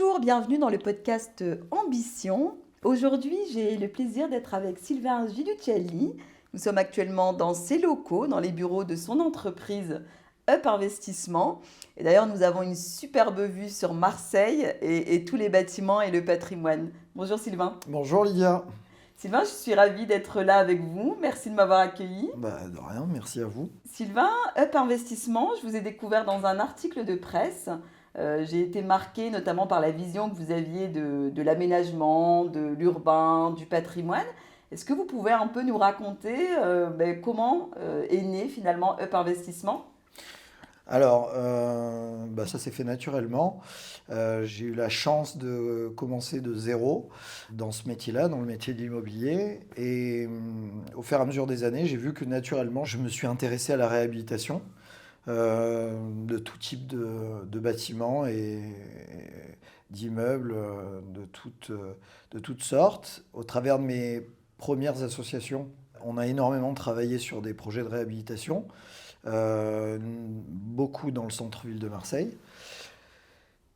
Bonjour, bienvenue dans le podcast Ambition. Aujourd'hui, j'ai le plaisir d'être avec Sylvain Giudicelli. Nous sommes actuellement dans ses locaux, dans les bureaux de son entreprise Up Investissement. Et d'ailleurs, nous avons une superbe vue sur Marseille et tous les bâtiments et le patrimoine. Bonjour Sylvain. Bonjour Lydia. Sylvain, je suis ravie d'être là avec vous. Merci de m'avoir accueilli. De rien, merci à vous. Sylvain, Up Investissement, je vous ai découvert dans un article de presse. J'ai été marquée notamment par la vision que vous aviez de l'aménagement, de l'urbain, du patrimoine. Est-ce que vous pouvez un peu nous raconter comment est né finalement Up Investissement? Alors, ça s'est fait naturellement. J'ai eu la chance de commencer de zéro dans ce métier-là, dans le métier de l'immobilier. Et au fur et à mesure des années, j'ai vu que naturellement, je me suis intéressé à la réhabilitation de tout type de bâtiments et d'immeubles de toutes sortes. Au travers de mes premières associations, on a énormément travaillé sur des projets de réhabilitation. Beaucoup dans le centre-ville de Marseille.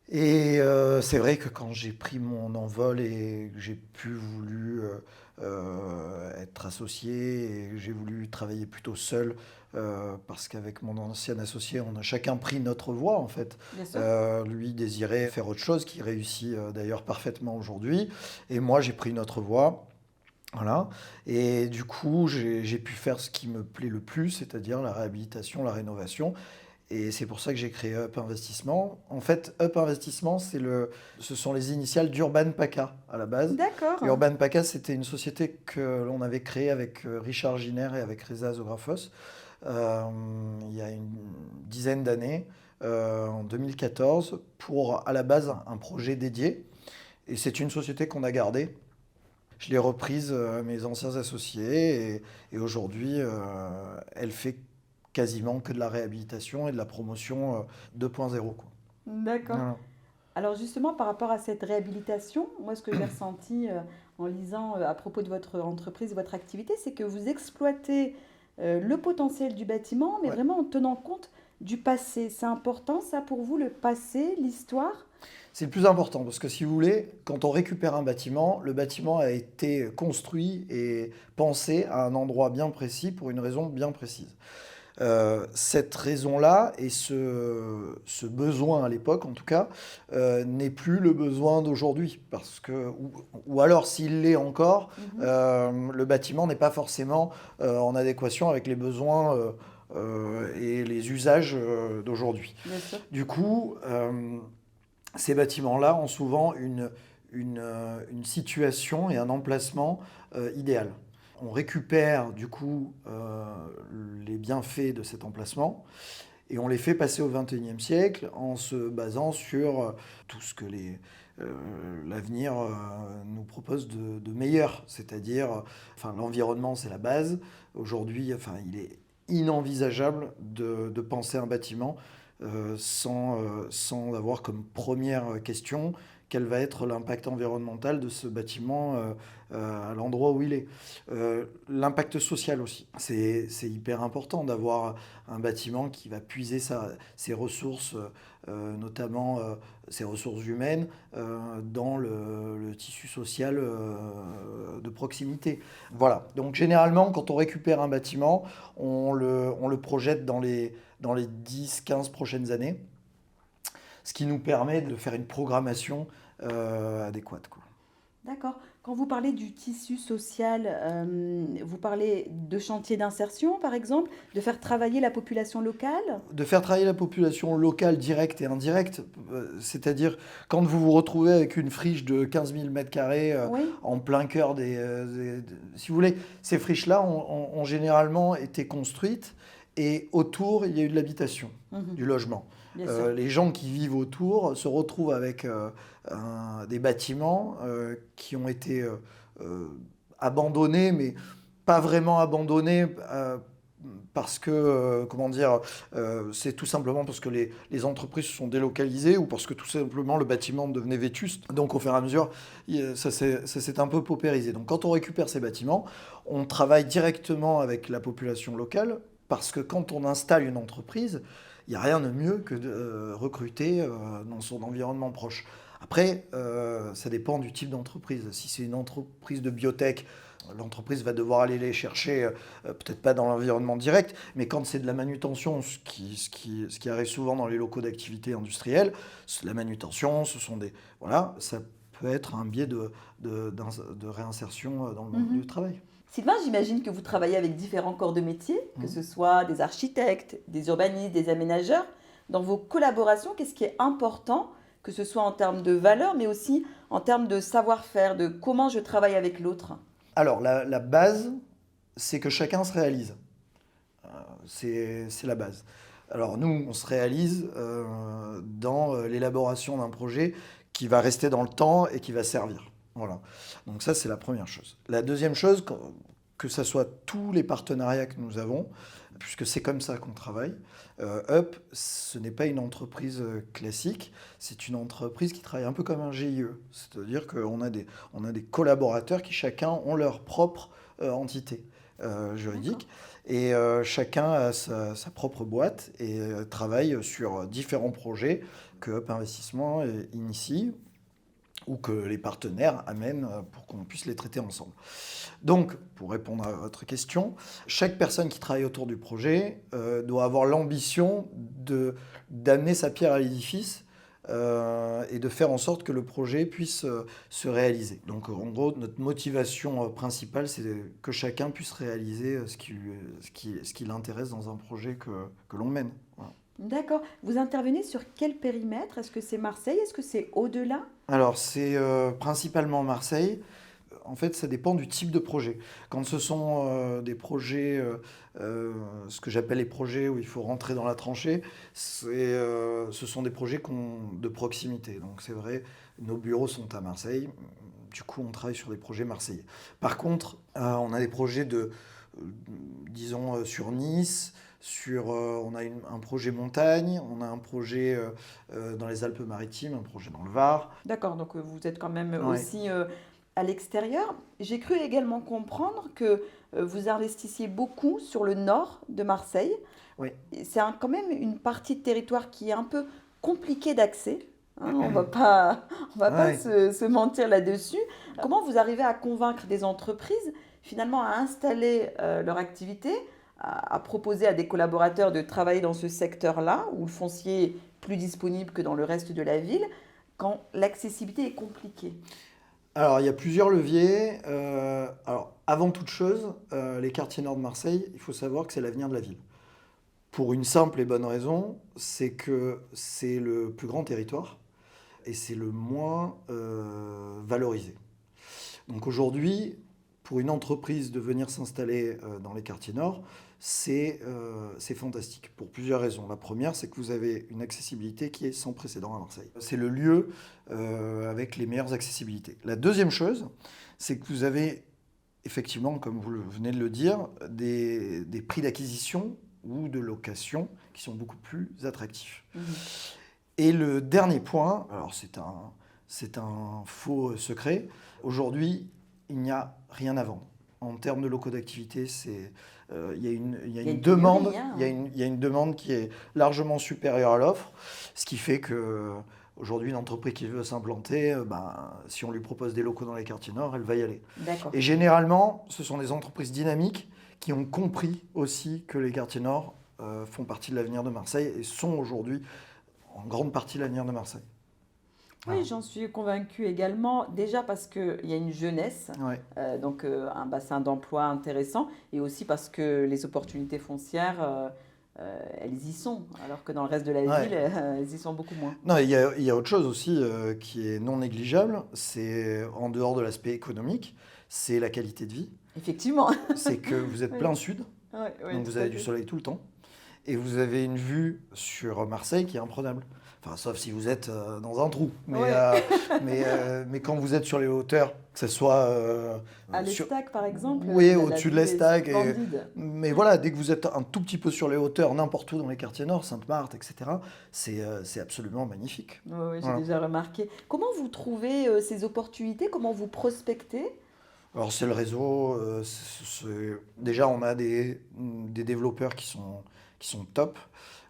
Et c'est vrai que quand j'ai pris mon envol et que j'ai voulu être associé et que j'ai voulu travailler plutôt seul, parce qu'avec mon ancien associé, on a chacun pris notre voie en fait. Bien sûr. Lui désirait faire autre chose, qui réussit d'ailleurs parfaitement aujourd'hui. Et moi, j'ai pris une autre voie. Voilà. Et du coup, j'ai pu faire ce qui me plaît le plus, c'est-à-dire la réhabilitation, la rénovation. Et c'est pour ça que j'ai créé Up Investissement. En fait, Up Investissement, ce sont les initiales d'Urban PACA à la base. D'accord. Urban PACA, c'était une société que l'on avait créée avec Richard Giner et avec Reza Zographos il y a une dizaine d'années, en 2014, pour à la base un projet dédié. Et c'est une société qu'on a gardée. Je l'ai reprise à mes anciens associés et aujourd'hui, elle fait quasiment que de la réhabilitation et de la promotion 2.0, quoi. D'accord. Voilà. Alors justement, par rapport à cette réhabilitation, moi ce que j'ai ressenti en lisant à propos de votre entreprise, votre activité, c'est que vous exploitez le potentiel du bâtiment, mais Ouais. vraiment en tenant compte du passé. C'est important ça pour vous, le passé, l'histoire? C'est le plus important parce que si vous voulez, quand on récupère un bâtiment, le bâtiment a été construit et pensé à un endroit bien précis pour une raison bien précise. Cette raison-là et ce besoin à l'époque, en tout cas, n'est plus le besoin d'aujourd'hui. Parce que, ou alors, s'il l'est encore, le bâtiment n'est pas forcément en adéquation avec les besoins et les usages d'aujourd'hui. Bien sûr. Du coup, ces bâtiments-là ont souvent une situation et un emplacement idéal. On récupère du coup les bienfaits de cet emplacement et on les fait passer au XXIe siècle en se basant sur tout ce que l'avenir nous propose de meilleur. C'est-à-dire, l'environnement c'est la base. Aujourd'hui, il est inenvisageable de penser un bâtiment sans avoir comme première question quel va être l'impact environnemental de ce bâtiment à l'endroit où il est. L'impact social aussi. C'est hyper important d'avoir un bâtiment qui va puiser ses ressources, notamment ses ressources humaines, dans le tissu social de proximité. Voilà. Donc généralement, quand on récupère un bâtiment, on le projette dans les 10-15 prochaines années, ce qui nous permet de faire une programmation adéquate, quoi. D'accord. Quand vous parlez du tissu social, vous parlez de chantier d'insertion, par exemple, de faire travailler la population locale? De faire travailler la population locale directe et indirecte, c'est-à-dire quand vous vous retrouvez avec une friche de 15 000 m² Oui. en plein cœur si vous voulez, ces friches-là ont généralement été construites et autour, il y a eu de l'habitation, du logement. Bien sûr. Les gens qui vivent autour se retrouvent avec des bâtiments qui ont été abandonnés, mais pas vraiment abandonnés parce que, c'est tout simplement parce que les entreprises se sont délocalisées ou parce que tout simplement le bâtiment devenait vétuste. Donc au fur et à mesure, ça s'est un peu paupérisé. Donc quand on récupère ces bâtiments, on travaille directement avec la population locale parce que quand on installe une entreprise, il n'y a rien de mieux que de recruter dans son environnement proche. Après, ça dépend du type d'entreprise. Si c'est une entreprise de biotech, l'entreprise va devoir aller les chercher, peut-être pas dans l'environnement direct, mais quand c'est de la manutention, ce qui arrive souvent dans les locaux d'activité industrielle, la manutention, ce sont des... Voilà, ça peut être un biais de réinsertion dans le monde du Mhm. travail. Sylvain, j'imagine que vous travaillez avec différents corps de métier, que Mhm. ce soit des architectes, des urbanistes, des aménageurs. Dans vos collaborations, qu'est-ce qui est important, que ce soit en termes de valeur, mais aussi en termes de savoir-faire, de comment je travaille avec l'autre? Alors, la base, c'est que chacun se réalise. C'est la base. Alors nous, on se réalise dans l'élaboration d'un projet qui va rester dans le temps et qui va servir. Voilà. Donc ça, c'est la première chose. La deuxième chose, que ce soit tous les partenariats que nous avons, puisque c'est comme ça qu'on travaille, Up, ce n'est pas une entreprise classique, c'est une entreprise qui travaille un peu comme un GIE. C'est-à-dire on a des collaborateurs qui chacun ont leur propre entité D'accord. juridique. Et chacun a sa propre boîte et travaille sur différents projets que Up Investissement initie ou que les partenaires amènent pour qu'on puisse les traiter ensemble. Donc, pour répondre à votre question, chaque personne qui travaille autour du projet doit avoir l'ambition d'amener sa pierre à l'édifice et de faire en sorte que le projet puisse se réaliser. Donc, en gros, notre motivation principale, c'est que chacun puisse réaliser ce qui l'intéresse dans un projet que l'on mène. Voilà. D'accord. Vous intervenez sur quel périmètre? Est-ce que c'est Marseille? Est-ce que c'est au-delà? Alors, c'est principalement Marseille. En fait, ça dépend du type de projet. Quand ce sont des projets, ce que j'appelle les projets où il faut rentrer dans la tranchée, ce sont des projets de proximité. Donc c'est vrai, nos bureaux sont à Marseille. Du coup, on travaille sur des projets marseillais. Par contre, on a des projets disons, sur Nice. On a un projet montagne, on a un projet dans les Alpes-Maritimes, un projet dans le Var. D'accord, donc vous êtes quand même Ouais. aussi à l'extérieur. J'ai cru également comprendre que vous investissiez beaucoup sur le nord de Marseille. Oui. Et c'est quand même une partie de territoire qui est un peu compliquée d'accès. Hein, on va pas Ouais. se mentir là-dessus. Comment vous arrivez à convaincre des entreprises finalement à installer leur activité, à proposer à des collaborateurs de travailler dans ce secteur-là, où le foncier est plus disponible que dans le reste de la ville, quand l'accessibilité est compliquée? Alors, il y a plusieurs leviers. Alors, avant toute chose, les quartiers nord de Marseille, il faut savoir que c'est l'avenir de la ville. Pour une simple et bonne raison, c'est que c'est le plus grand territoire et c'est le moins valorisé. Donc aujourd'hui, pour une entreprise de venir s'installer dans les quartiers nord, c'est fantastique pour plusieurs raisons. La première, c'est que vous avez une accessibilité qui est sans précédent à Marseille. C'est le lieu avec les meilleures accessibilités. La deuxième chose, c'est que vous avez effectivement, comme vous venez de le dire, des prix d'acquisition ou de location qui sont beaucoup plus attractifs. Mhm. Et le dernier point, alors c'est un faux secret, aujourd'hui, il n'y a rien à vendre. En termes de locaux d'activité, il y a Il y a une une demande, pénurie, hein. il y a une demande qui est largement supérieure à l'offre, ce qui fait que aujourd'hui, une entreprise qui veut s'implanter, si on lui propose des locaux dans les quartiers nord, elle va y aller. D'accord. Et généralement, ce sont des entreprises dynamiques qui ont compris aussi que les quartiers nord font partie de l'avenir de Marseille et sont aujourd'hui en grande partie l'avenir de Marseille. Oui, Voilà. j'en suis convaincue également, déjà parce qu'il y a une jeunesse, Ouais. donc un bassin d'emploi intéressant, et aussi parce que les opportunités foncières, elles y sont, alors que dans le reste de la ville, Ouais. elles y sont beaucoup moins. Non, il y a autre chose aussi qui est non négligeable, c'est en dehors de l'aspect économique, c'est la qualité de vie. Effectivement. C'est que vous êtes Oui, plein sud, oui, oui, donc vous tout à avez du fait. soleil tout le temps, et vous avez une vue sur Marseille qui est imprenable. Enfin, sauf si vous êtes dans un trou. Oui, Mais quand vous êtes sur les hauteurs, que ce soit à sur... l'Estac, par exemple, Oui, la au-dessus de vue est l'Estac. splendide. Mais voilà, dès que vous êtes un tout petit peu sur les hauteurs, n'importe où dans les quartiers nord, Sainte-Marthe, etc., c'est absolument magnifique. Oui, oui, j'ai Voilà. déjà remarqué. Comment vous trouvez ces opportunités? Comment vous prospectez? Alors c'est le réseau. Déjà, on a des développeurs qui qui sont top.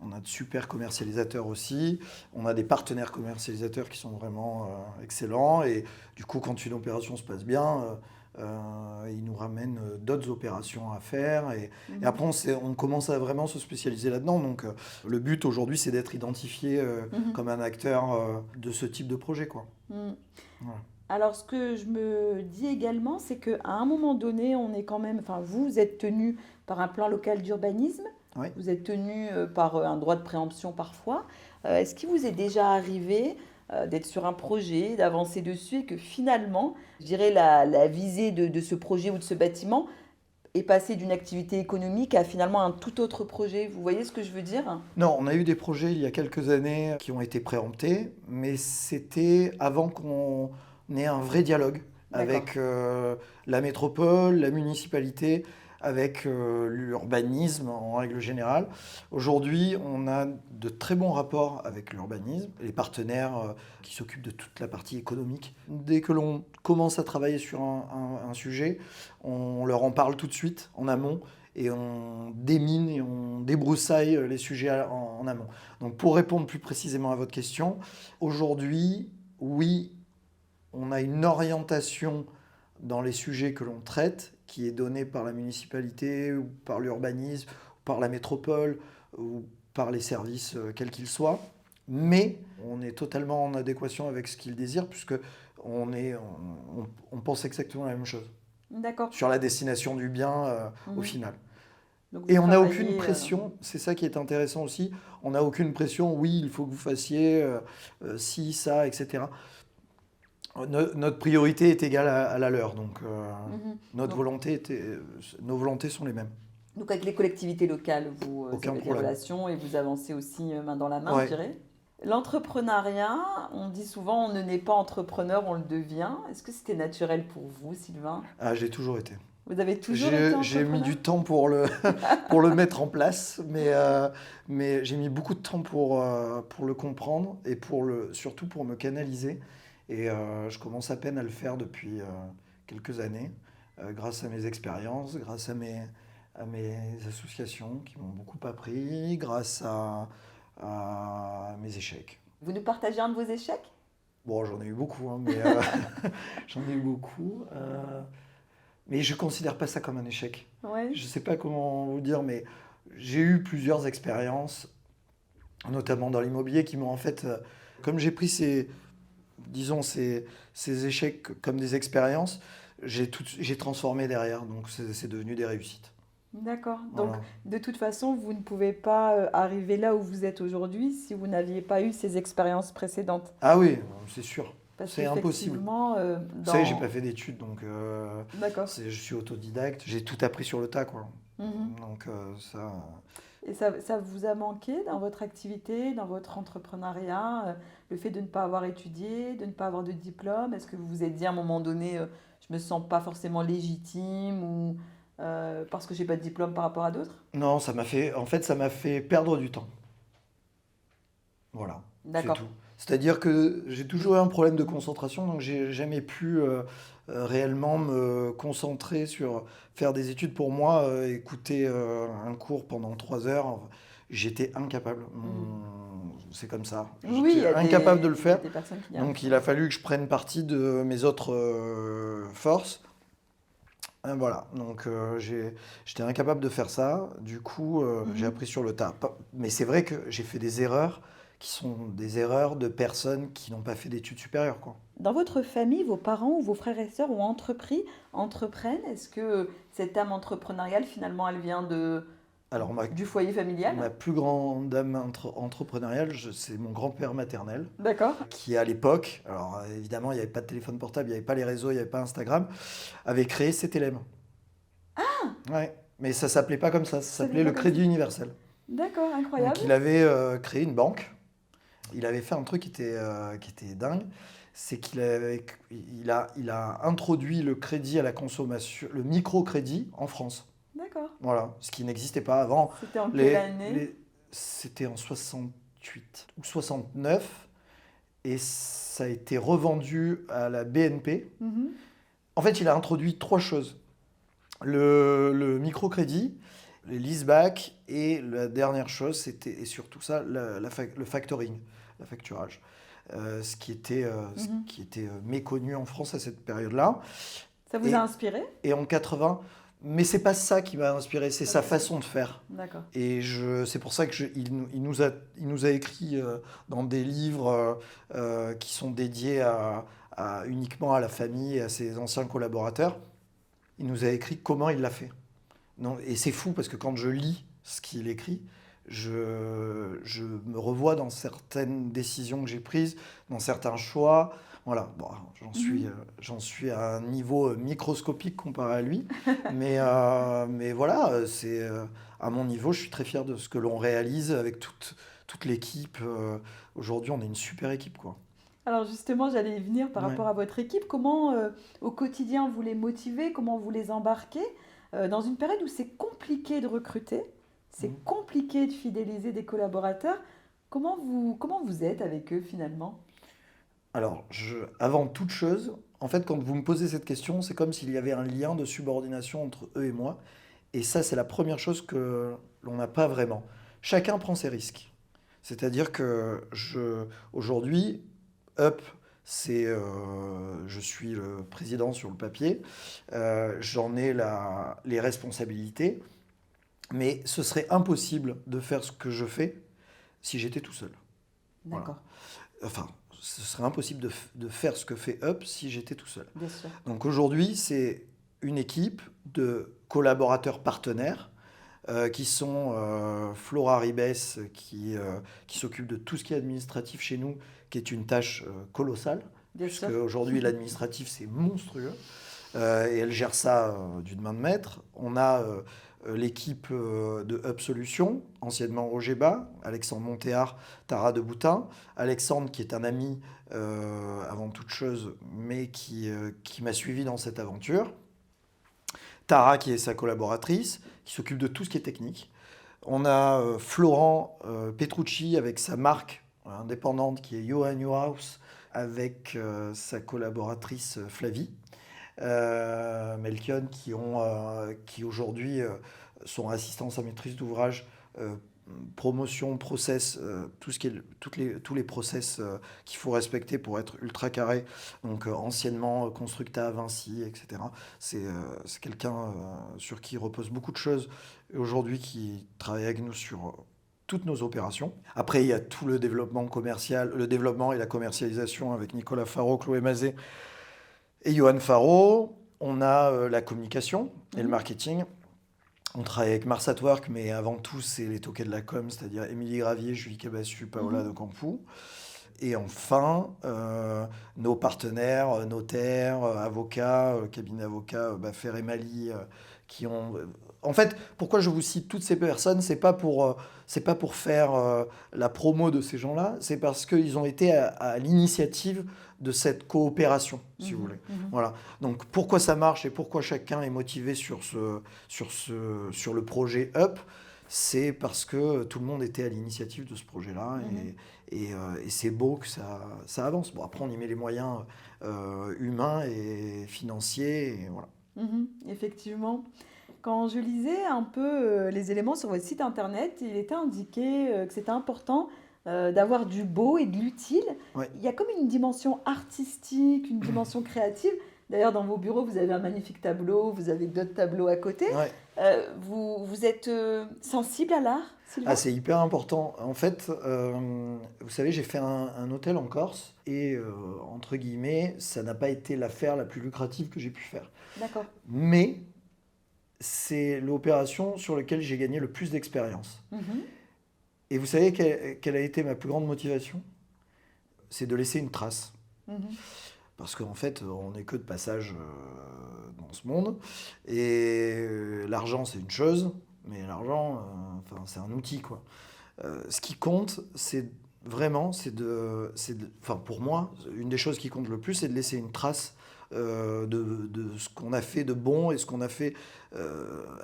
On a de super commercialisateurs aussi. On a des partenaires commercialisateurs qui sont vraiment excellents. Et du coup, quand une opération se passe bien, ils nous ramènent d'autres opérations à faire. Et après, on commence à vraiment se spécialiser là-dedans. Donc, le but aujourd'hui, c'est d'être identifié comme un acteur de ce type de projet, quoi. Mhm. Voilà. Alors, ce que je me dis également, c'est qu'à un moment donné, on est quand même, enfin, vous êtes tenu par un plan local d'urbanisme, Oui. vous êtes tenu par un droit de préemption parfois. Est-ce qu'il vous est déjà arrivé d'être sur un projet, d'avancer dessus et que finalement, je dirais, la visée de ce projet ou de ce bâtiment est passée d'une activité économique à finalement un tout autre projet? Vous voyez ce que je veux dire? Non, on a eu des projets il y a quelques années qui ont été préemptés, mais c'était avant qu'on ait un vrai dialogue D'accord. avec la métropole, la municipalité, avec l'urbanisme en règle générale. Aujourd'hui, on a de très bons rapports avec l'urbanisme, les partenaires qui s'occupent de toute la partie économique. Dès que l'on commence à travailler sur un sujet, on leur en parle tout de suite en amont et on démine et on débroussaille les sujets en amont. Donc pour répondre plus précisément à votre question, aujourd'hui, oui, on a une orientation dans les sujets que l'on traite qui est donnée par la municipalité ou par l'urbanisme, ou par la métropole ou par les services quels qu'ils soient, mais on est totalement en adéquation avec ce qu'ils désirent puisque on pense exactement la même chose D'accord. sur la destination du bien au Mhm. final. Donc Et vous on n'a aucune travaillez. pression, c'est ça qui est intéressant aussi, on n'a aucune pression, oui, il faut que vous fassiez ci, ça, etc. Notre priorité est égale à la leur, donc Mhm. notre Donc, volonté nos volontés sont les mêmes. donc avec les collectivités locales, vous Aucun avez des problème. relations et vous avancez aussi main dans la main, je Ouais. dirais. L'entrepreneuriat, on dit souvent on ne naît pas entrepreneur, on le devient. Est-ce que c'était naturel pour vous, Sylvain? Ah, j'ai toujours été. Vous avez toujours été J'ai mis entrepreneur? du temps pour pour le mettre en place, mais j'ai mis beaucoup de temps pour le comprendre et surtout pour me canaliser. Et je commence à peine à le faire depuis quelques années, grâce à mes expériences, grâce à mes associations qui m'ont beaucoup appris, grâce à mes échecs. Vous nous partagez un de vos échecs? Bon, j'en ai eu beaucoup, hein, mais j'en ai eu beaucoup. Mais je ne considère pas ça comme un échec. Oui. Je ne sais pas comment vous dire, mais j'ai eu plusieurs expériences, notamment dans l'immobilier, qui m'ont en fait, comme j'ai pris disons, ces échecs comme des expériences, j'ai transformé derrière, donc c'est devenu des réussites. D'accord. Donc, Voilà. de toute façon, vous ne pouvez pas arriver là où vous êtes aujourd'hui si vous n'aviez pas eu ces expériences précédentes. Ah oui, c'est sûr, Parce c'est impossible. qu'effectivement, Vous savez, j'ai pas fait d'études, donc D'accord. je suis autodidacte, j'ai tout appris sur le tas, quoi. Mhm. Donc ça... Et ça vous a manqué dans votre activité, dans votre entrepreneuriat, le fait de ne pas avoir étudié, de ne pas avoir de diplôme? Est-ce que vous vous êtes dit à un moment donné, je me sens pas forcément légitime ou parce que j'ai pas de diplôme par rapport à d'autres? Non, en fait, ça m'a fait perdre du temps. Voilà, c'est D'accord. tout. C'est-à-dire que j'ai toujours eu un problème de concentration, donc j'ai jamais pu réellement me concentrer sur faire des études pour moi, écouter un cours pendant 3 heures. J'étais incapable. C'est comme ça. Oui, J'étais incapable de le il y a faire. des personnes qui y arrivent. Donc il a fallu que je prenne parti de mes autres forces. Voilà, donc j'étais incapable de faire ça. Du coup, j'ai Mhm. appris sur le tas. Mais c'est vrai que j'ai fait des erreurs qui sont des erreurs de personnes qui n'ont pas fait d'études supérieures, quoi. Dans votre famille, vos parents ou vos frères et sœurs ont entreprennent? Est-ce que cette âme entrepreneuriale, finalement, elle vient Alors, du foyer familial? ma plus grande âme entrepreneuriale, c'est mon grand-père maternel, D'accord. qui à l'époque, alors évidemment, il n'y avait pas de téléphone portable, il n'y avait pas les réseaux, il n'y avait pas Instagram, avait créé CTLM. Ouais, mais ça s'appelait pas comme ça Ça s'appelait s'appelle le pas comme ça. Crédit Universel. D'accord, incroyable. Donc il avait créé une banque. Il avait fait un truc qui était dingue, c'est il a introduit le crédit à la consommation, le microcrédit en France. D'accord. Voilà, ce qui n'existait pas avant. C'était en quelle Les, année? C'était en 68 ou 69 et ça a été revendu à la BNP. Mhm. En fait, il a introduit trois choses. Le microcrédit les leasebacks et la dernière chose, c'était et surtout ça, le factoring, le facturage. Ce Mhm. qui était méconnu en France à cette période-là. Ça vous a Et, inspiré? et en 80, mais c'est pas ça qui m'a inspiré, c'est sa Ok, façon de faire. d'accord. C'est pour ça il nous a écrit dans des livres qui sont dédiés uniquement à la famille et à ses anciens collaborateurs. Il nous a écrit comment il l'a fait. Non, et c'est fou parce que quand je lis ce qu'il écrit, je me revois dans certaines décisions que j'ai prises, dans certains choix. Voilà, bon, Mhm. j'en suis à un niveau microscopique comparé à lui. Mais voilà, à mon niveau, je suis très fier de ce que l'on réalise avec toute l'équipe. Aujourd'hui, on est une super équipe, quoi. Alors justement, j'allais y venir par Ouais. rapport à votre équipe. Comment au quotidien vous les motivez, comment vous les embarquez dans une période où c'est compliqué de recruter, Mhm. c'est compliqué de fidéliser des collaborateurs. Comment vous êtes avec eux finalement? Alors, avant toute chose, en fait, quand vous me posez cette question, c'est comme s'il y avait un lien de subordination entre eux et moi. Et ça, c'est la première chose que l'on n'a pas vraiment. Chacun prend ses risques. C'est-à-dire que aujourd'hui, Up, je suis le président sur le papier, j'en ai les responsabilités, mais ce serait impossible de faire ce que je fais si j'étais tout seul. Voilà. D'accord, Enfin, ce serait impossible de faire ce que fait Up si j'étais tout seul. bien sûr. Donc aujourd'hui, c'est une équipe de collaborateurs partenaires qui sont Flora Ribes, qui s'occupe de tout ce qui est administratif chez nous, qui est une tâche colossale, Bien puisque sûr. aujourd'hui l'administratif c'est monstrueux, et elle gère ça d'une main de maître. On a l'équipe de Hub Solutions, anciennement Ogeba, Alexandre Montéard, Tara Deboutin. Alexandre qui est un ami avant toute chose, mais qui m'a suivi dans cette aventure. Tara qui est sa collaboratrice, qui s'occupe de tout ce qui est technique. On a Florent Petrucci avec sa marque indépendante qui est Johan House avec sa collaboratrice Flavie. Melchion qui aujourd'hui sont assistants à maîtrise d'ouvrage, euh, promotion, process, tous les process qu'il faut respecter pour être ultra carré. Donc anciennement Constructa, Vinci, etc. C'est quelqu'un sur qui repose beaucoup de choses et aujourd'hui qui travaille avec nous sur toutes nos opérations. Après, il y a tout le développement commercial, le développement et la commercialisation avec Nicolas Faro, Chloé Mazet et Johan Faro. On a la communication et le Mhm. marketing. On travaille avec Mars at Work, mais avant tout, c'est les toquets de la com, c'est-à-dire Émilie Gravier, Julie Cabassu, Paola de Mhm. Campou. Et enfin, nos partenaires, notaires, avocats, cabinet avocats, Bafer et Mali, qui ont... En fait, pourquoi je vous cite toutes ces personnes, c'est pas pour faire la promo de ces gens-là, c'est parce qu'ils ont été à l'initiative de cette coopération, si vous Mhm. voulez. Mhm. Voilà. Donc pourquoi ça marche et pourquoi chacun est motivé sur le projet Up, c'est parce que tout le monde était à l'initiative de ce projet-là Mhm. et c'est beau que ça avance. Bon, après, on y met les moyens humains et financiers. Et voilà. Mhm. Effectivement. Quand je lisais un peu les éléments sur votre site internet, il était indiqué que c'était important d'avoir du beau et de l'utile. Ouais. Il y a comme une dimension artistique, une dimension créative. D'ailleurs, dans vos bureaux, vous avez un magnifique tableau, vous avez d'autres tableaux à côté. Ouais. Vous êtes sensible à l'art, Ah, Sylvain? c'est hyper important. En fait, vous savez, j'ai fait un hôtel en Corse et, entre guillemets, ça n'a pas été l'affaire la plus lucrative que j'ai pu faire. D'accord. Mais c'est l'opération sur laquelle j'ai gagné le plus d'expérience. Mhm. Et vous savez quelle a été ma plus grande motivation? C'est de laisser une trace. Mhm. Parce qu'en fait, on n'est que de passage dans ce monde. Et l'argent, c'est une chose, mais l'argent, enfin, c'est un outil, quoi. Ce qui compte, c'est vraiment, enfin, pour moi, une des choses qui compte le plus, c'est de laisser une trace de ce qu'on a fait de bon et ce qu'on a fait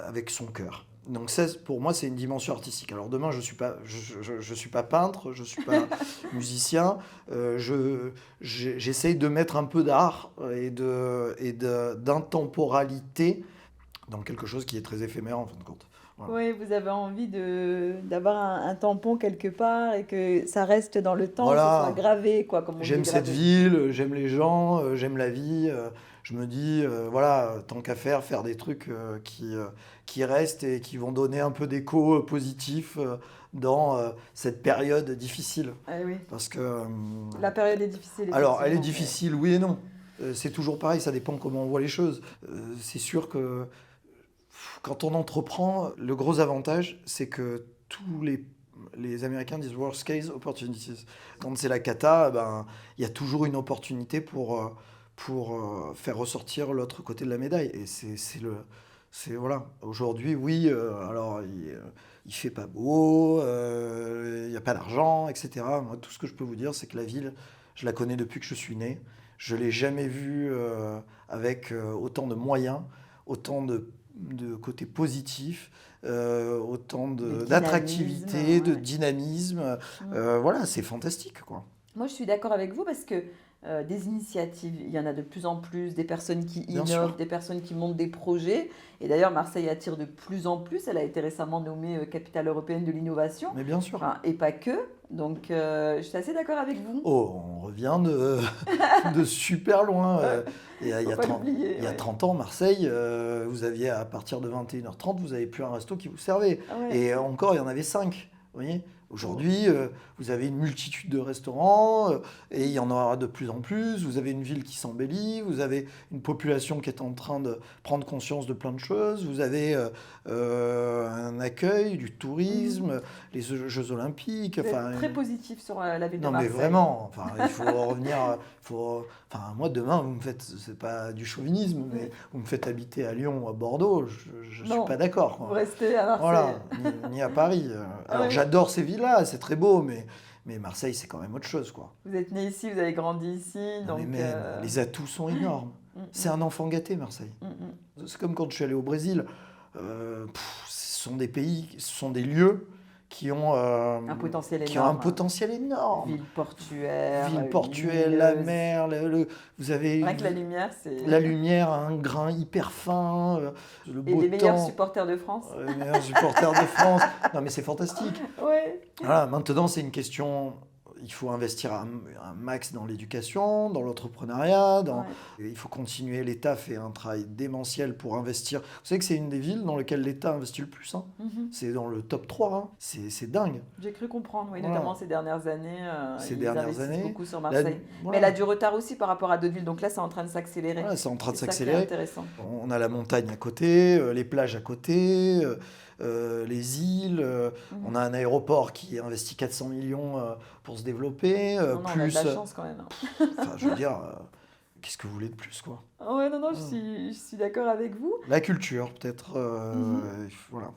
avec son cœur. Donc ça, pour moi, c'est une dimension artistique. Alors demain, je suis pas peintre, je suis pas musicien. J'essaye de mettre un peu d'art d'intemporalité dans quelque chose qui est très éphémère en fin de compte. Voilà. Oui, vous avez envie d'avoir un tampon quelque part et que ça reste dans le temps, que ce soit Voilà, gravé, quoi, comme on dit, j'aime cette gravé. ville, j'aime les gens, j'aime la vie. Je me dis, voilà, tant qu'à faire des trucs qui restent et qui vont donner un peu d'écho positif dans cette période difficile. Ah oui, Parce que, la période est difficile, alors, elle est effectivement. Mais difficile, oui et non. C'est toujours pareil, ça dépend comment on voit les choses. C'est sûr que quand on entreprend, le gros avantage, c'est que les Américains disent worst case opportunities. Quand c'est la cata, ben, il y a toujours une opportunité pour faire ressortir l'autre côté de la médaille. Et voilà. Aujourd'hui, oui, alors il fait pas beau, il n'y a pas d'argent, etc. Moi, tout ce que je peux vous dire, c'est que la ville, je la connais depuis que je suis né. Je l'ai jamais vue avec autant de moyens, autant de côté positif, autant de dynamisme, d'attractivité, de ouais. dynamisme. Mm. Voilà, c'est fantastique, quoi. Moi, je suis d'accord avec vous parce que des initiatives, il y en a de plus en plus, des personnes qui Bien innovent, sûr. des personnes qui montent des projets. Et d'ailleurs, Marseille attire de plus en plus. Elle a été récemment nommée capitale européenne de l'innovation. Mais bien sûr. Enfin, et pas que. Donc, je suis assez d'accord avec vous. Oh, on revient de super loin. Faut pas l'oublier. Il y a Ouais. 30 ans, Marseille, vous aviez à partir de 21h30, vous n'avez plus un resto qui vous servait. Ah ouais. Et encore, il y en avait 5. Vous voyez? Aujourd'hui, vous avez une multitude de restaurants et il y en aura de plus en plus. Vous avez une ville qui s'embellit, vous avez une population qui est en train de prendre conscience de plein de choses. Vous avez un accueil, du tourisme, les Jeux Olympiques. Vous êtes Enfin, très positif sur la ville de non, mais Marseille. vraiment, enfin, il faut revenir. Enfin, moi, demain, vous me faites, c'est pas du chauvinisme, mais vous me faites habiter à Lyon ou à Bordeaux, je suis Non, pas d'accord, vous quoi. restez à Marseille. Voilà, ni à Paris. Alors, Ouais. j'adore ces villes-là, c'est très beau, mais Marseille, c'est quand même autre chose, quoi. Vous êtes né ici, vous avez grandi ici, Non, mais donc... même, les atouts sont énormes. Mm, C'est un enfant gâté, Marseille. C'est comme quand je suis allé au Brésil. Ce sont des pays, ce sont des lieux qui ont un potentiel qui ont un énorme. potentiel énorme. Ville portuaire, Ville portuaire, la lumineuse. mer, vous avez Rien que la lumière, c'est... la lumière, un grain hyper fin, le Et beau les meilleurs temps, supporters de France. les meilleurs supporters de France. Non mais c'est fantastique. Ouais. Voilà, maintenant c'est une question, il faut investir un max dans l'éducation, dans l'entrepreneuriat, Ouais. il faut continuer, l'État fait un travail démentiel pour investir. Vous savez que c'est une des villes dans lesquelles l'État investit le plus, hein. Mhm. C'est dans le top 3, hein. C'est dingue. J'ai cru comprendre, oui, Voilà. notamment ces dernières années. Ces Ils dernières investissent années, beaucoup sur Là, Marseille. Mais voilà. elle a du retard aussi par rapport à d'autres villes, donc là, c'est en train de s'accélérer. Voilà, c'est en train de C'est ça qui est s'accélérer. intéressant. On a la montagne à côté, les plages à côté, les îles. Mhm. On a un aéroport qui investit 400 millions pour se développer. Non, non, on a de Plus, la chance quand même. enfin, je veux dire, qu'est-ce que vous voulez de plus, quoi? Ah ouais, non, non, je suis d'accord avec vous. La culture, peut-être. Mhm. Voilà.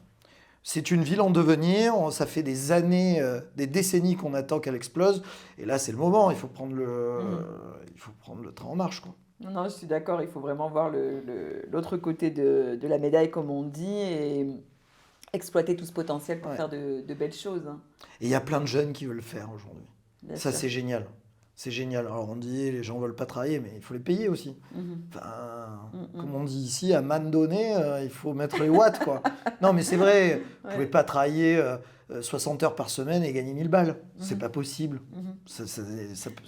C'est une ville en devenir. Ça fait des années, des décennies qu'on attend qu'elle explose. Et là, c'est le moment. Il faut prendre il faut prendre le train en marche, quoi. Non, non, je suis d'accord, il faut vraiment voir l'autre côté de la médaille, comme on dit, et exploiter tout ce potentiel pour Ouais. faire de belles choses, hein, Et il y a plein de jeunes qui veulent le faire aujourd'hui. bien Ça, sûr. c'est génial. C'est génial. Alors, on dit, les gens veulent pas travailler, mais il faut les payer aussi. Mhm. Enfin, Mm, comme on dit ici, à man donné, il faut mettre les watts, quoi. Non, mais c'est vrai, vous Ouais. pouvez pas travailler 60 heures par semaine et gagner 1000 balles. C'est Mhm. pas possible. Mhm. Ça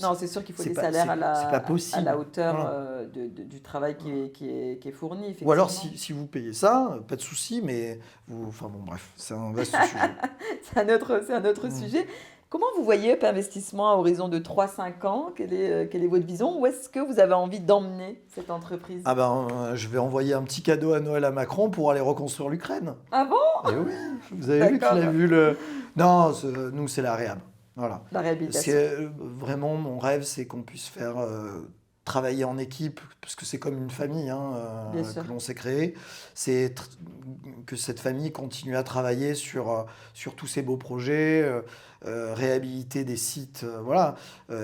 Non, c'est sûr qu'il faut c'est des pas- salaires c'est pas à possible. la hauteur Voilà. du travail qui est fourni, Ou alors, effectivement. si vous payez ça, pas de souci, mais enfin bon, bref, c'est un vaste sujet. C'est un autre Mm. sujet. Comment vous voyez Up Investissement à horizon de 3-5 ans? Quelle est votre vision? Où est-ce que vous avez envie d'emmener cette entreprise? Ah ben, je vais envoyer un petit cadeau à Noël à Macron pour aller reconstruire l'Ukraine. Ah bon? Eh oui, vous avez vu qu'il D'accord. a vu le... Non, nous, c'est la réhab. Voilà. La Parce réhabilitation. que vraiment, mon rêve, c'est qu'on puisse faire travailler en équipe, parce que c'est comme une famille, hein, Bien sûr. que l'on s'est créée. C'est que cette famille continue à travailler sur tous ces beaux projets, réhabiliter des sites voilà,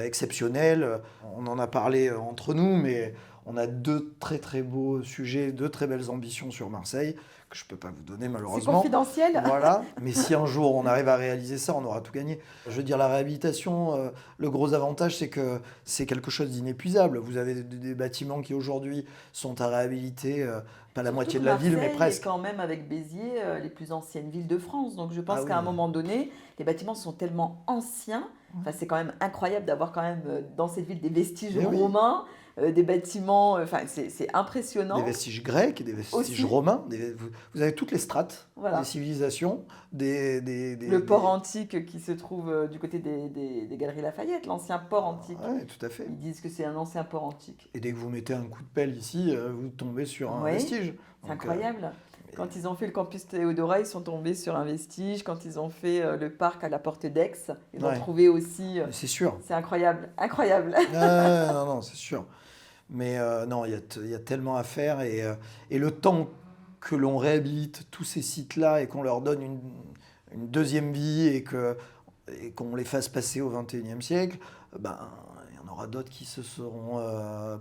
exceptionnels. On en a parlé entre nous, mais On a 2 très très beaux sujets, 2 très belles ambitions sur Marseille, que je ne peux pas vous donner C'est malheureusement. confidentiel. Voilà, mais si un jour on arrive à réaliser ça, on aura tout gagné. Je veux dire, la réhabilitation, le gros avantage, c'est que c'est quelque chose d'inépuisable. Vous avez des bâtiments qui aujourd'hui sont à réhabiliter, pas la Surtout moitié que de la ville, mais Marseille est presque. quand même, avec Béziers, les plus anciennes villes de France. Donc je Ah pense oui. qu'à un moment donné, les bâtiments sont tellement anciens. Enfin, c'est quand même incroyable d'avoir quand même dans cette ville des vestiges Mais oui. romains, des bâtiments. Enfin, c'est Des impressionnant. vestiges grecs, des vestiges Aussi. romains. Vous avez toutes les strates Voilà. des civilisations, Le port antique qui se trouve du côté des Galeries Lafayette, l'ancien port antique. Oui, tout à fait. Ils disent que c'est un ancien port antique. Et dès que vous mettez un coup de pelle ici, vous tombez sur un Oui, vestige. C'est Donc, incroyable. Quand ils ont fait le campus Théodora, ils sont tombés sur un vestige. Quand ils ont fait le parc à la Porte d'Aix, ils ont Ouais. trouvé aussi. C'est sûr. C'est incroyable, incroyable. Non, c'est sûr. Mais non, il y a tellement à faire. Et le temps que l'on réhabilite tous ces sites-là et qu'on leur donne une deuxième vie et qu'on les fasse passer au XXIe siècle, ben, il y en aura d'autres qui se seront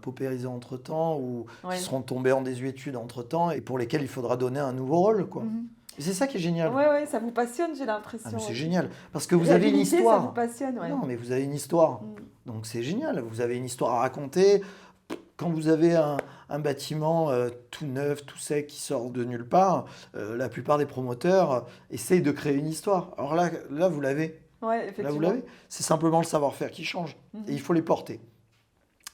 paupérisés entre-temps ou Ouais. qui seront tombés en désuétude entre-temps et pour lesquels il faudra donner un nouveau rôle, quoi. Mhm. Et c'est ça qui est génial. Ouais, ça vous passionne, j'ai Ah, l'impression. mais c'est génial. Parce que vous avez une Réhabiliter, histoire. Ça vous passionne, ouais. Non, mais vous avez une histoire. Mm. Donc c'est génial. Vous avez une histoire à raconter. Quand vous avez un bâtiment tout neuf, tout sec, qui sort de nulle part, la plupart des promoteurs essayent de créer une histoire. Alors là vous l'avez. Ouais, Là, vous effectivement. l'avez. C'est simplement le savoir-faire qui change. Mhm. Et il faut les porter.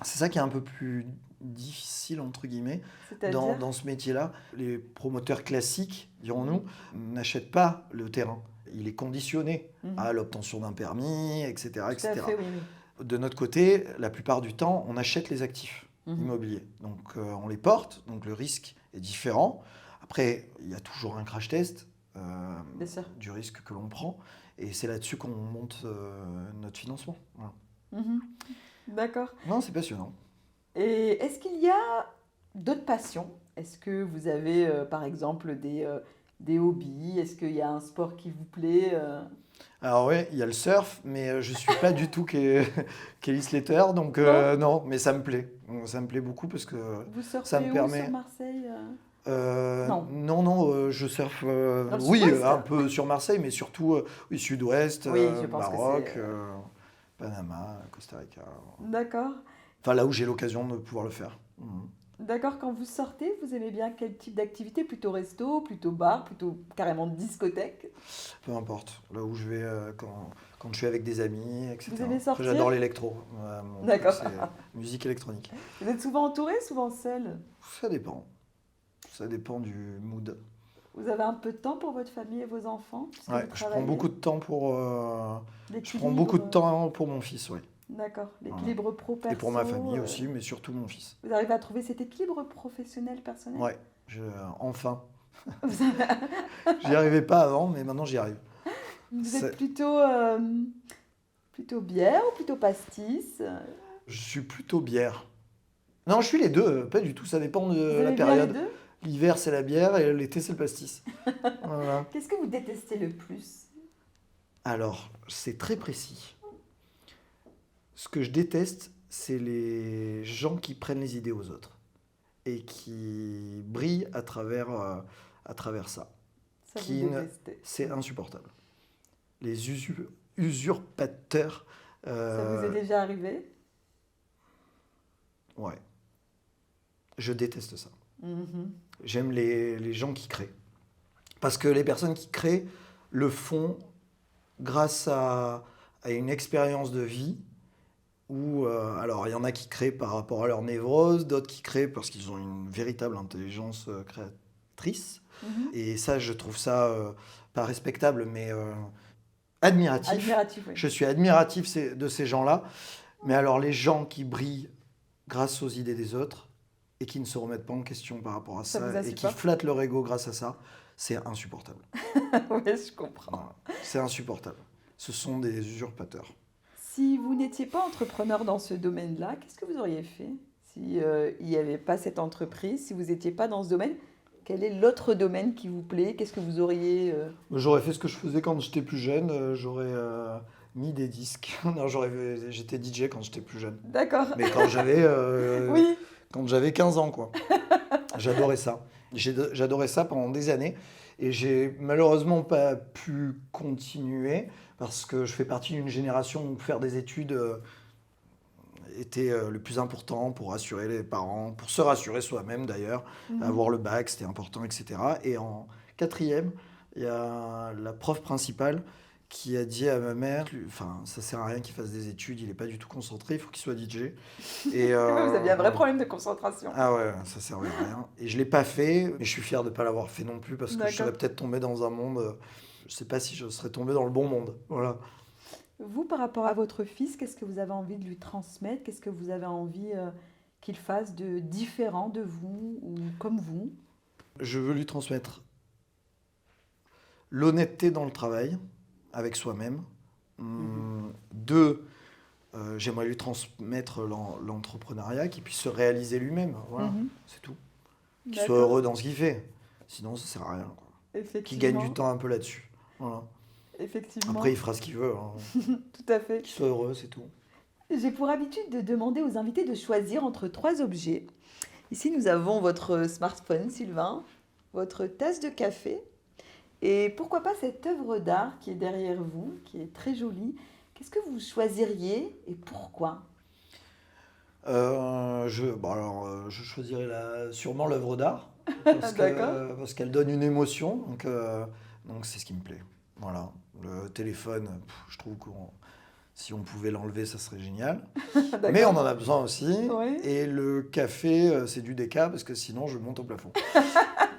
C'est ça qui est un peu plus difficile, entre guillemets, C'est-à-dire dans ce métier-là. Les promoteurs classiques, dirons-nous, n'achètent pas le terrain. Il est conditionné Mhm. à l'obtention d'un permis, etc. Tout à etc. fait, oui. De notre côté, la plupart du temps, on achète les actifs Mhm. immobiliers. Donc on les porte, donc le risque est différent. Après, il y a toujours un crash test Bien sûr. du risque que l'on prend. Et c'est là-dessus qu'on monte notre financement. Voilà. Mhm. D'accord. Non, c'est passionnant. Et est-ce qu'il y a d'autres passions? Est-ce que vous avez, par exemple, des hobbies? Est-ce qu'il y a un sport qui vous plaît? Alors oui, il y a le surf, mais je ne suis pas du tout Kelly Slater, donc Non. non, mais ça me plaît. Ça me plaît beaucoup parce que Vous surfez ça me où permet... sur Marseille? Non, Non. non, je surfe, Dans le oui, sud-ouest? un peu sur Marseille, mais surtout oui, sud-ouest, Oui, je pense que Maroc, c'est, Panama, Costa Rica. D'accord. Enfin, là où j'ai l'occasion de pouvoir le faire. Mhm. D'accord, quand vous sortez, vous aimez bien quel type d'activité? Plutôt resto, plutôt bar, plutôt carrément discothèque? Peu importe, là où je vais quand je suis avec des amis, etc. Vous aimez Après, sortir? j'adore l'électro. Mon truc, D'accord. c'est musique électronique. Vous êtes souvent entouré, souvent seul? Ça dépend. Ça dépend du mood. Vous avez un peu de temps pour votre famille et vos enfants? Puisque Ouais, vous je prends travaillez? beaucoup de temps pour L'équilibre, mon fils, oui. D'accord, l'équilibre pro-perso. Et pour ma famille aussi, mais surtout mon fils. Vous arrivez à trouver cet équilibre professionnel-personnel? Ouais, enfin. Vous avez- J'y arrivais pas avant, mais maintenant j'y arrive. Vous C'est- êtes plutôt bière ou plutôt pastis? Je suis plutôt bière. Non, je suis les deux, pas du tout, ça dépend de Vous la aimez bien les période. deux? L'hiver, c'est la bière et l'été, c'est le pastis. Voilà. Qu'est-ce que vous détestez le plus? Alors, c'est très précis. Ce que je déteste, c'est les gens qui prennent les idées aux autres et qui brillent à travers ça. Ça Qui vous ne- détestez. C'est insupportable. Les usurpateurs. Ça vous est déjà arrivé? Ouais. Je déteste ça. Mhm. J'aime les gens qui créent. Parce que les personnes qui créent le font grâce à une expérience de vie où, alors, il y en a qui créent par rapport à leur névrose, d'autres qui créent parce qu'ils ont une véritable intelligence créatrice. Mhm. Et ça, je trouve ça pas respectable, mais admiratif. Admiratif, oui. Je suis admiratif de ces gens-là. Mais alors, les gens qui brillent grâce aux idées des autres et qui ne se remettent pas en question par rapport à Ça vous ça et qui insupporte? flattent leur ego grâce à ça, c'est insupportable. Oui, je comprends. Voilà. C'est insupportable. Ce sont des usurpateurs. Si vous n'étiez pas entrepreneur dans ce domaine-là, qu'est-ce que vous auriez fait? Si il n'y avait pas cette entreprise, si vous n'étiez pas dans ce domaine, quel est l'autre domaine qui vous plaît? Qu'est-ce que vous auriez J'aurais fait ce que je faisais quand j'étais plus jeune. J'aurais mis des disques. Non, j'étais DJ quand j'étais plus jeune. D'accord. Mais quand j'avais Oui, quand j'avais 15 ans, quoi. J'adorais ça. J'adorais ça pendant des années. Et j'ai malheureusement pas pu continuer parce que je fais partie d'une génération où faire des études était le plus important pour rassurer les parents, pour se rassurer soi-même d'ailleurs. Mhm. Avoir le bac, c'était important, etc. Et en quatrième, il y a la prof principale qui a dit à ma mère, enfin, ça sert à rien qu'il fasse des études, il n'est pas du tout concentré, il faut qu'il soit DJ. Et Ouais, vous aviez un vrai voilà. problème de concentration. Ah ouais, ça servait à rien. Et je l'ai pas fait, mais je suis fier de ne pas l'avoir fait non plus parce que je serais D'accord. peut-être tombé dans un monde, je sais pas si je serais tombé dans le bon monde. Voilà. Vous, par rapport à votre fils, qu'est-ce que vous avez envie de lui transmettre? Qu'est-ce que vous avez envie qu'il fasse de différent de vous ou comme vous? Je veux lui transmettre l'honnêteté dans le travail avec soi-même. Mhm. Deux, j'aimerais lui transmettre l'entrepreneuriat, qu'il puisse se réaliser lui-même. Voilà, Mhm. c'est tout. Qu'il soit D'accord. heureux dans ce qu'il fait. Sinon, ça sert à rien, quoi. Qu'il gagne du Effectivement. temps un peu là-dessus. Voilà. Après, il Effectivement. fera ce qu'il veut, hein. Tout à fait. Qu'il soit heureux, c'est tout. J'ai pour habitude de demander aux invités de choisir entre trois objets. Ici, nous avons votre smartphone, Sylvain, votre tasse de café et pourquoi pas cette œuvre d'art qui est derrière vous, qui est très jolie. Qu'est-ce que vous choisiriez et pourquoi? Je choisirais sûrement l'œuvre d'art D'accord. parce qu'elle donne une émotion, donc c'est ce qui me plaît. Voilà. Le téléphone, je trouve que si on pouvait l'enlever, ça serait génial. Mais on D'accord. en a besoin aussi. Oui. Et le café, c'est du déca parce que sinon je monte au plafond.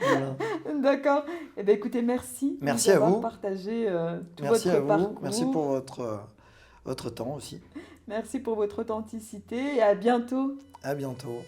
Voilà. D'accord. Eh bien, écoutez, merci de nous Merci à avoir vous. partagé tout Merci votre à vous. Merci parcours. pour votre temps aussi. Merci pour votre authenticité et à bientôt. À bientôt.